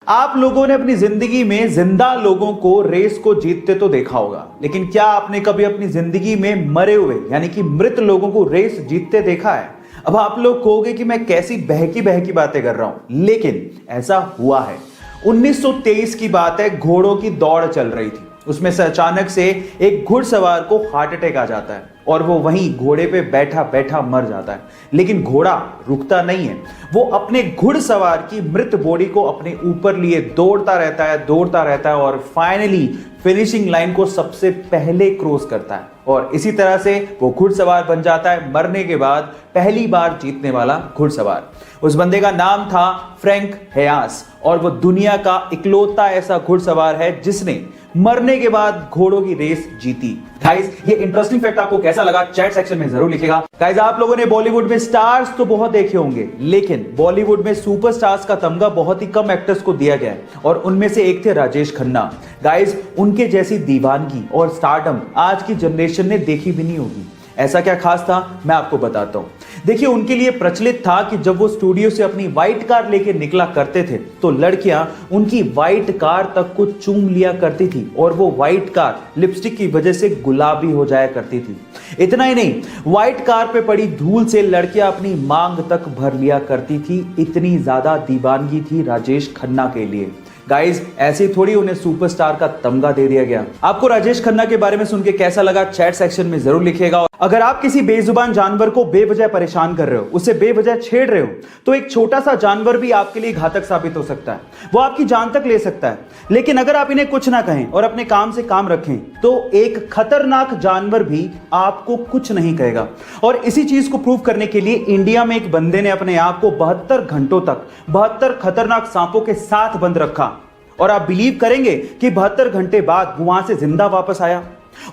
आप लोगों ने अपनी जिंदगी में जिंदा लोगों को रेस को जीतते तो देखा होगा, लेकिन क्या आपने कभी अपनी जिंदगी में मरे हुए यानी कि मृत लोगों को रेस जीतते देखा है? अब आप लोग कहोगे कि मैं कैसी बहकी बहकी बातें कर रहा हूं, लेकिन ऐसा हुआ है। 1923 की बात है, घोड़ों की दौड़ चल रही थी। उसमें से अचानक से एक घुड़सवार को हार्ट अटैक आ जाता है और वो वहीं घोड़े पे बैठा बैठा मर जाता है। लेकिन घोड़ा रुकता नहीं है, वो अपने घुड़सवार की मृत बॉडी को अपने ऊपर लिए दौड़ता रहता है और फाइनली फिनिशिंग लाइन को सबसे पहले क्रॉस करता है और इसी तरह से वो घुड़सवार बन जाता है मरने के बाद पहली बार जीतने वाला घुड़सवार। उस बंदे का नाम था फ्रैंक हेयास और वो दुनिया का इकलौता ऐसा घुड़सवार है जिसने मरने के बाद घोड़ों की रेस जीती। गाइस, ये इंटरेस्टिंग फैक्ट आपको कैसा लगा चैट सेक्शन में जरूर लिखिएगा। गाइस, आप लोगों ने बॉलीवुड में स्टार्स तो बहुत देखे होंगे, लेकिन बॉलीवुड में सुपरस्टार्स का तमगा बहुत ही कम एक्टर्स को दिया गया है और उनमें से एक थे राजेश खन्ना। गाइस, उनके जैसी दीवानगी और स्टारडम आज की जनरेशन ने देखी भी नहीं होगी। ऐसा क्या खास था, मैं आपको बताता हूं। देखिए, उनके लिए प्रचलित था कि जब वो स्टूडियो से अपनी व्हाइट कार लेके निकला करते थे तो लड़कियां उनकी व्हाइट कार तक को चूम लिया करती थी और वो व्हाइट कार लिपस्टिक की वजह से गुलाबी हो जाया करती थी। इतना ही नहीं, व्हाइट कार पे पड़ी धूल से लड़कियां अपनी मांग तक भर लिया करती थी। इतनी ज्यादा दीवानगी थी राजेश खन्ना के लिए। गाइस, ऐसे थोड़ी उन्हें सुपरस्टार का तमगा दे दिया गया। आपको राजेश खन्ना के बारे में सुन के कैसा लगा चैट सेक्शन में जरूर लिखिएगा। अगर आप किसी बेजुबान जानवर को बेवजह परेशान कर रहे हो, उसे बेवजह छेड़ रहे हो, तो एक छोटा सा जानवर भी आपके लिए घातक साबित हो सकता है। वो आपकी जान तक ले सकता है। लेकिन अगर आप इन्हें कुछ ना कहें और अपने काम से काम रखें तो एक खतरनाक जानवर भी आपको कुछ नहीं कहेगा। और इसी चीज को प्रूव करने के लिए इंडिया में एक बंदे ने अपने आप को 72 घंटों तक 72 खतरनाक सांपों के साथ बंद रखा और आप बिलीव करेंगे कि 72 घंटे बाद वो वहां से जिंदा वापस आया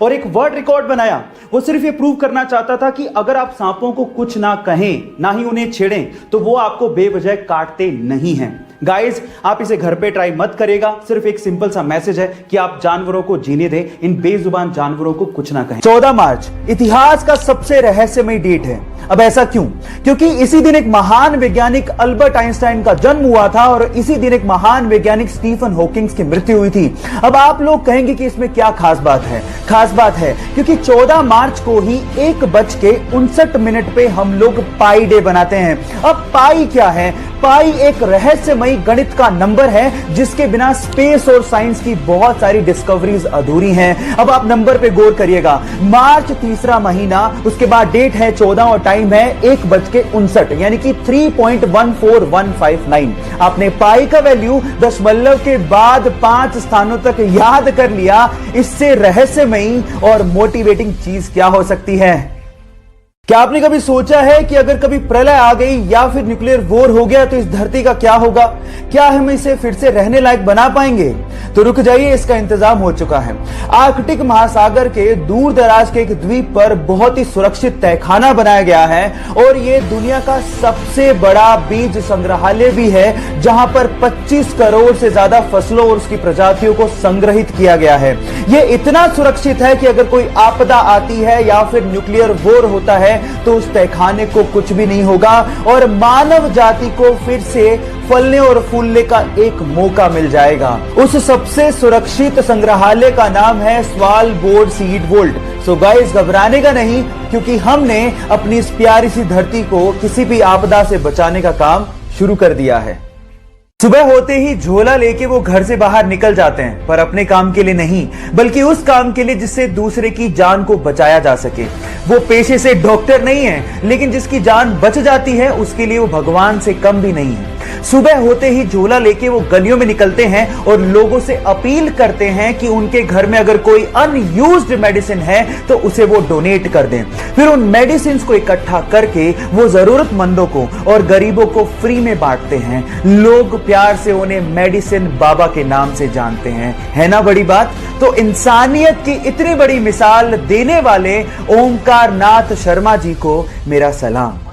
और एक वर्ल्ड रिकॉर्ड बनाया। वो सिर्फ ये प्रूव करना चाहता था कि अगर आप सांपों को कुछ ना कहें, ना ही उन्हें छेड़ें, तो वो आपको बेवजह काटते नहीं हैं। गाइस, आप इसे घर पे ट्राई मत करेगा। सिर्फ एक सिंपल सा मैसेज है कि आप जानवरों को जीने दें, इन बेजुबान जानवरों को कुछ ना कहें। 14 मार्च इतिहास का सबसे रहस्यमय डेट है। अब ऐसा क्यों? क्योंकि इसी दिन एक महान वैज्ञानिक अल्बर्ट आइंस्टाइन का जन्म हुआ था और इसी दिन एक महान वैज्ञानिक स्टीफन हॉकिंग की मृत्यु हुई थी। अब आप लोग कहेंगे कि इसमें क्या खास बात है? खास बात है क्योंकि 14 मार्च को ही 1:59 पे हम लोग पाई डे बनाते हैं। अब पाई क्या है? पाई एक रहस्यमयी गणित का नंबर है जिसके बिना स्पेस और साइंस की बहुत सारी डिस्कवरीज अधूरी हैं। अब आप नंबर पे गौर करिएगा। मार्च तीसरा महीना, उसके बाद डेट है 14 और टाइम है 1:59 यानी कि 3.14159। आपने पाई का वैल्यू दशमलव के बाद 5 स्थानों तक याद कर लिया। इससे रहस्यमयी और मोटिवेटिंग चीज क्या हो सकती है? क्या आपने कभी सोचा है कि अगर कभी प्रलय आ गई या फिर न्यूक्लियर वॉर हो गया तो इस धरती का क्या होगा? क्या हम इसे फिर से रहने लायक बना पाएंगे? तो रुक जाइए, इसका इंतजाम हो चुका है। आर्कटिक महासागर के दूर दराज के एक द्वीप पर बहुत ही सुरक्षित तहखाना बनाया गया है और यह दुनिया का सबसे बड़ा बीज संग्रहालय भी है, जहां पर 25 करोड़ से ज्यादा फसलों और उसकी प्रजातियों को संग्रहित किया गया है। यह इतना सुरक्षित है कि अगर कोई आपदा आती है या फिर न्यूक्लियर वॉर होता है तो उस तहखाने को कुछ भी नहीं होगा और मानव जाति को फिर से फलने और फूलने का एक मौका मिल जाएगा। उस सबसे सुरक्षित संग्रहालय का नाम है स्वालबोर्ड सीड वॉल्ट। सो गाइस, घबराने का नहीं, क्योंकि हमने अपनी इस प्यारी सी धरती को किसी भी आपदा से बचाने का काम शुरू कर दिया है। सुबह होते ही झोला लेके वो घर से बाहर निकल जाते हैं, पर अपने काम के लिए नहीं, बल्कि उस काम के लिए जिससे दूसरे की जान को बचाया जा सके। वो पेशे से डॉक्टर नहीं है, लेकिन जिसकी जान बच जाती है उसके लिए वो भगवान से कम भी नहीं है। सुबह होते ही झोला लेके वो गलियों में निकलते हैं और लोगों से अपील करते हैं कि उनके घर में अगर कोई अनयूज्ड मेडिसिन है तो उसे वो डोनेट कर दें। फिर उन मेडिसिन को इकट्ठा करके वो जरूरतमंदों को और गरीबों को फ्री में बांटते हैं। लोग प्यार से उन्हें मेडिसिन बाबा के नाम से जानते हैं। है ना बड़ी बात? तो इंसानियत की इतनी बड़ी मिसाल देने वाले ओमकार नाथ शर्मा जी को मेरा सलाम।